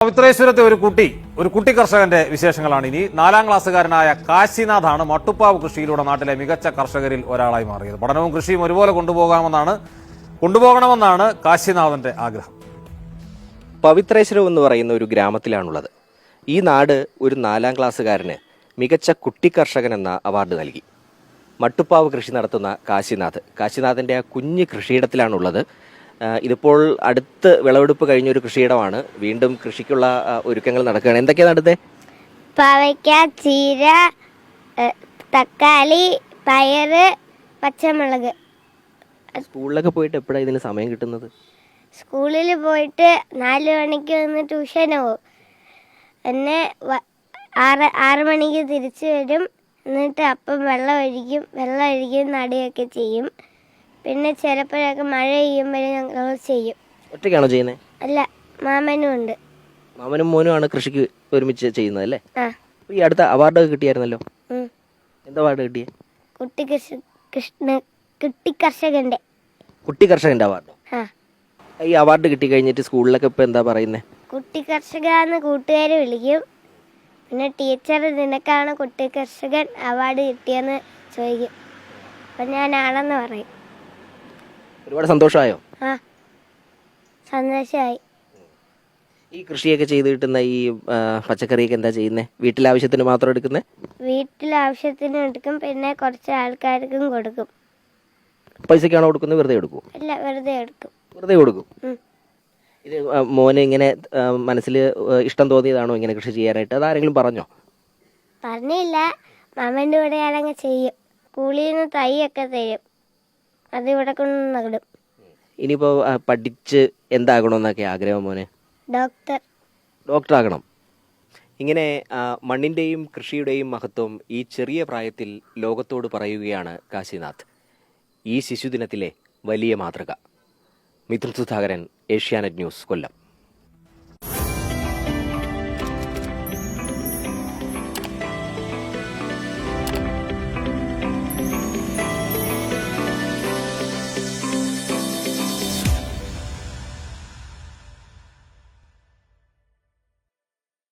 പവിത്രേശ്വരത്തെ ഒരു കുട്ടി കർഷകന്റെ വിശേഷങ്ങളാണ് ഇനി. 4ാം ക്ലാസ്സുകാരനായ കാശിനാഥാണ് മട്ടുപ്പാവ് കൃഷിയിലൂടെ നാട്ടിലെ മികച്ച കർഷകരിൽ ഒരാളായി മാറിയത്. പഠനവും കൃഷിയും ഒരുപോലെ കൊണ്ടുപോകണമെന്നാണ് കാശിനാഥന്റെ ആഗ്രഹം. പവിത്രേശ്വരം എന്ന് പറയുന്ന ഒരു ഗ്രാമത്തിലാണുള്ളത്. ഈ നാട് ഒരു 4ാം ക്ലാസ്സുകാരന് മികച്ച കുട്ടി കർഷകൻ എന്ന അവാർഡ് നൽകി. മട്ടുപ്പാവ് കൃഷി നടത്തുന്ന കാശിനാഥന്റെ ആ കുഞ്ഞ് കൃഷിയിടത്തിലാണുള്ളത്. ഇതിപ്പോൾ അടുത്ത് വിളവെടുപ്പ് കഴിഞ്ഞൊരു കൃഷിയിടമാണ്. വീണ്ടും കൃഷിക്കുള്ള ഒരുക്കങ്ങൾ നടക്കുകയാണ്. എന്തൊക്കെയാണ് നടുന്നത്? പാവയ്ക്ക, ചീര, തക്കാളി, പയറ്, പച്ചമുളക്. സ്കൂളിലൊക്കെ പോയിട്ട് എപ്പോഴാണ് ഇതിന് സമയം കിട്ടുന്നത്? സ്കൂളിൽ പോയിട്ട് 4 മണിക്ക് വന്ന് ട്യൂഷന് പോകും. പിന്നെ 6 മണിക്ക് തിരിച്ചു വരും. എന്നിട്ട് അപ്പം വെള്ളം ഒഴിക്കും, നടുകയൊക്കെ ചെയ്യും. പിന്നെ ചിലപ്പോഴൊക്കെ മഴ പെയ്യുമ്പോഴും ഞങ്ങൾ ചെയ്യും. ഒറ്റയ്ക്കാണോ ചെയ്യുന്നത്? അല്ല, മാമനും ഉണ്ട്. മാമനും മോനും ആണ് കൃഷിക്ക് ഒരുമിച്ച് ചെയ്യുന്നത് അല്ലേ? ഈ അടുത്ത അവാർഡൊക്കെ കിട്ടിയായിരുന്നല്ലോ. എന്താ അവാർഡ് കിട്ടിയേ? കുട്ടി കർഷകന്റെ അവാർഡ്. ഈ അവാർഡ് കിട്ടി കഴിഞ്ഞിട്ട് സ്കൂളിലൊക്കെ ഇപ്പൊ എന്താ പറയുന്നേ? കുട്ടി കർഷകന്ന് കൂട്ടുകാർ വിളിക്കും. പിന്നെ ടീച്ചർ നിനക്കാണ് കുട്ടി കർഷകൻ അവാർഡ് കിട്ടിയെന്ന് ചോദിക്കും. അപ്പൊ ഞാനാണെന്ന് പറയും. ഒരുപാട് സന്തോഷമായോ? സന്തോഷമായി. ഈ കൃഷിയൊക്കെ ചെയ്ത് കിട്ടുന്ന ഈ പച്ചക്കറിയൊക്കെ എന്താ ചെയ്യുന്നത്? വീട്ടിലാവശ്യത്തിന് മാത്രം എടുക്കുന്നേ? വീട്ടിലാവശ്യത്തിന് എടുക്കും, പിന്നെ കുറച്ച് ആൾക്കാർക്കും കൊടുക്കും. പൈസക്കാണോ കൊടുക്കുന്നത്? വെറുതെ കൊടുക്കും? ഇല്ല, വെറുതെ എടുക്കും. വെറുതെ കൊടുക്കും. ഇത് മോന് ഇങ്ങനെ മനസ്സിൽ ഇഷ്ടം തോന്നിയതാണോ ഇങ്ങനെ കൃഷി ചെയ്യാനായിട്ട്? അതാരെങ്കിലും പറഞ്ഞോ? പറഞ്ഞില്ല. മാമൻ്റെ കൂടെ ആണെങ്കിൽ ചെയ്യും. സ്കൂളിൽ നിന്ന് തൈയൊക്കെ തരും, അത് ഇവിടെ കൊണ്ട് നടും. ഇനിയിപ്പോൾ പഠിച്ച് എന്താകണമെന്നൊക്കെ ആഗ്രഹം മോനെ? ഡോക്ടർ ആകണം. ഇങ്ങനെ മണ്ണിൻ്റെയും കൃഷിയുടെയും മഹത്വം ഈ ചെറിയ പ്രായത്തിൽ ലോകത്തോട് പറയുകയാണ് കാശിനാഥ്. ഈ ശിശുദിനത്തിലെ വലിയ മാതൃക. മിഥുൻ സുധാകരൻ, ഏഷ്യാനെറ്റ് ന്യൂസ്, കൊല്ലം.